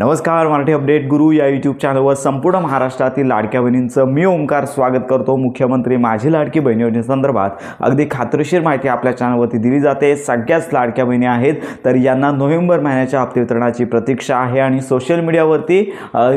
नमस्कार, मराठी अपडेट गुरु या यूट्यूब चॅनलवर संपूर्ण महाराष्ट्रातील लाडक्या बहिणींचं मी ओंकार स्वागत करतो। मुख्यमंत्री माझी लाडकी बहीण योजनेसंदर्भात अगदी खात्रीशीर माहिती आपल्या चॅनलवरती दिली जाते। सगळ्याच लाडक्या बहिणी आहेत तर यांना नोव्हेंबर महिन्याच्या हप्ते वितरणाची प्रतीक्षा आहे आणि सोशल मीडियावरती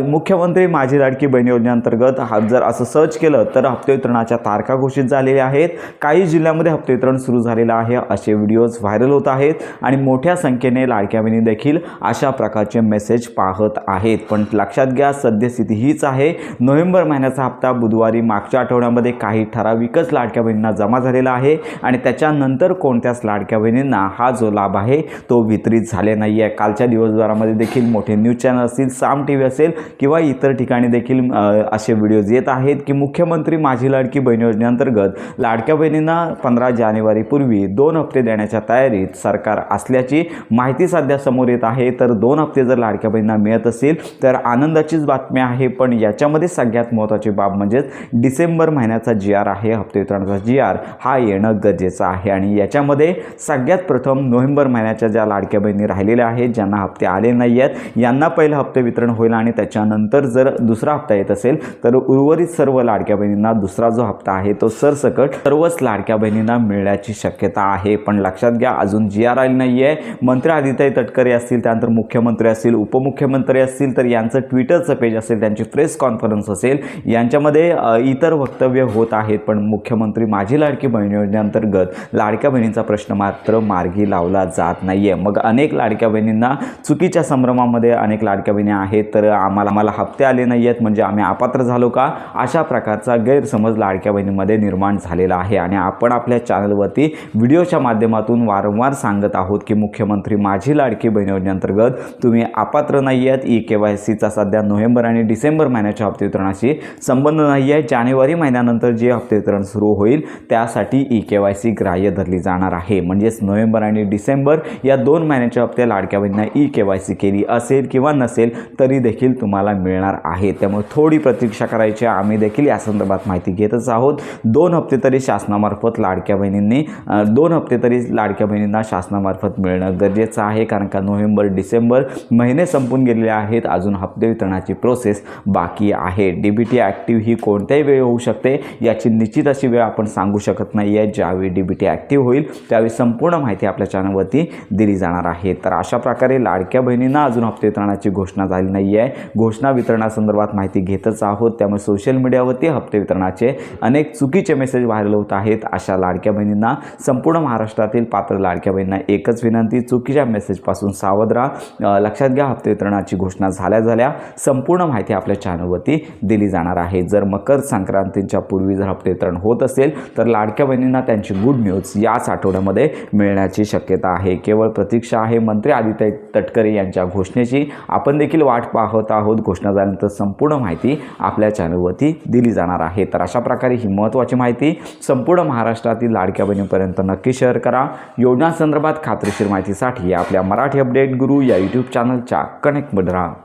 मुख्यमंत्री माझी लाडकी बहीण योजनेअंतर्गत जर असं सर्च केलं तर हप्ते वितरणाच्या तारखा घोषित झालेल्या आहेत। काही जिल्ह्यांमध्ये हप्ते वितरण सुरू झालेलं आहे असे व्हिडिओज व्हायरल होत आहेत आणि मोठ्या संख्येने लाडक्या बहिणी देखील अशा प्रकारचे मेसेज पाहत आहेत। पण लक्षात घ्या, सद्यस्थिती हीच आहे। नोव्हेंबर महिन्याचा हप्ता बुधवारी मागच्या आठवड्यामध्ये काही ठराविकच लाडक्या बहिणींना जमा झालेला आहे आणि त्याच्यानंतर कोणत्याच लाडक्या बहिणींना हा जो लाभ आहे तो वितरित झाले नाही आहे। कालच्या दिवसभरामध्ये देखील मोठे न्यूज चॅनल असतील, साम टीव्ही असेल किंवा इतर ठिकाणी देखील असे व्हिडिओज येत आहेत की मुख्यमंत्री माझी लाडकी बहीण योजनेअंतर्गत लाडक्या बहिणींना 15 जानेवारीपूर्वी 2 हप्ते देण्याच्या तयारीत सरकार असल्याची माहिती सध्या समोर येत आहे। तर 2 हप्ते जर लाडक्या बहिणींना मिळत असेल तर आनंदाचीच बातमी आहे। पण याच्यामध्ये सगळ्यात महत्त्वाची बाब म्हणजे डिसेंबर महिन्याचा GR आहे, हप्ते वितरणाचा GR हा येणं गरजेचं आहे आणि याच्यामध्ये सगळ्यात प्रथम नोव्हेंबर महिन्याच्या ज्या लाडक्या बहिणी राहिलेल्या आहेत, ज्यांना हप्ते आले नाही आहेत, यांना पहिलं हप्ते वितरण होईल आणि त्याच्यानंतर जर दुसरा हप्ता येत असेल तर उर्वरित सर्व लाडक्या बहिणींना दुसरा जो हप्ता आहे तो सरसकट सर्वच लाडक्या बहिणींना मिळण्याची शक्यता आहे। पण लक्षात घ्या, अजून GR आली नाही आहे। मंत्री आदित्य तटकरे असतील, त्यानंतर मुख्यमंत्री असतील, उपमुख्यमंत्री असतील तर यांचं ट्विटरचं पेज असेल, त्यांची प्रेस कॉन्फरन्स असेल, यांच्यामध्ये इतर वक्तव्य होत आहेत। पण मुख्यमंत्री माझी लाडकी बहीण योजनेअंतर्गत लाडक्या बहिणींचा प्रश्न मात्र मार्गी लावला जात नाही आहे। मग अनेक लाडक्या बहिणींना चुकीच्या संभ्रमामध्ये अनेक लाडक्या बहिणी आहेत तर आम्हाला हप्ते आले नाही आहेत म्हणजे आम्ही अपात्र झालो का, अशा प्रकारचा गैरसमज लाडक्या बहिणींमध्ये निर्माण झालेला आहे आणि आपण आपल्या चॅनलवरती व्हिडिओच्या माध्यमातून वारंवार सांगत आहोत की मुख्यमंत्री माझी लाडकी बहीण योजनेअंतर्गत तुम्ही अपात्र नाही आहेत। EKYCचा सध्या नोव्हेंबर आणि डिसेंबर महिन्याच्या हप्ते वितरणाशी संबंध नाही आहे। जानेवारी महिन्यानंतर जे हप्ते वितरण सुरू होईल त्यासाठी EKYC ग्राह्य धरली जाणार आहे। म्हणजेच नोव्हेंबर आणि डिसेंबर या 2 महिन्याचे हप्ते लाडक्या बहिणींना EKYC केली असेल किंवा नसेल तरी देखील तुम्हाला मिळणार आहे। त्यामुळे थोडी प्रतीक्षा करायची, आम्ही देखील या संदर्भात माहिती घेतच आहोत। 2 हप्ते तरी शासनामार्फत लाडक्या बहिणींनी 2 हप्ते तरी लाडक्या बहिणींना शासनामार्फत मिळणं गरजेचं आहे, कारण का नोव्हेंबर डिसेंबर महिने संपून गेलेले आहेत, अजून हप्ते वितरणाची प्रोसेस बाकी आहे। DBT ॲक्टिव्ह ही कोणत्याही वेळी होऊ शकते, याची निश्चित अशी वेळ आपण सांगू शकत नाही आहे। ज्यावेळी DBT ॲक्टिव्ह होईल त्यावेळी संपूर्ण माहिती आपल्या चॅनलवरती दिली जाणार आहे। तर अशा प्रकारे लाडक्या बहिणींना अजून हप्ते वितरणाची घोषणा झाली नाही आहे। घोषणा वितरणासंदर्भात माहिती घेतच आहोत, त्यामुळे सोशल मीडियावरती हप्ते वितरणाचे अनेक चुकीचे मेसेज व्हायरल होत आहेत। अशा लाडक्या बहिणींना, संपूर्ण महाराष्ट्रातील पात्र लाडक्या बहिणींना एकच विनंती, चुकीच्या मेसेजपासून सावध राहा। लक्षात घ्या, हप्ते वितरणाची घोषणा झाल्या संपूर्ण माहिती आपल्या चॅनलवरती दिली जाणार आहे। जर मकर संक्रांतीच्या पूर्वी जर हप्ते वितरण होत असेल तर लाडक्या बहिणींना त्यांची गुड न्यूज याच आठवड्यामध्ये मिळण्याची शक्यता आहे। केवळ प्रतीक्षा आहे मंत्री आदित्य तटकरे यांच्या घोषणेची। आपण देखील वाट पाहत आहोत। घोषणा झाल्यानंतर संपूर्ण माहिती आपल्या चॅनलवरती दिली जाणार आहे। तर अशा प्रकारे ही महत्त्वाची माहिती संपूर्ण महाराष्ट्रातील लाडक्या बहिणींपर्यंत नक्की शेअर करा। योजनांसंदर्भात खात्रीशीर माहितीसाठी आपल्या मराठी अपडेट गुरु या यूट्यूब चॅनलच्या कनेक्टमध्ये राहा।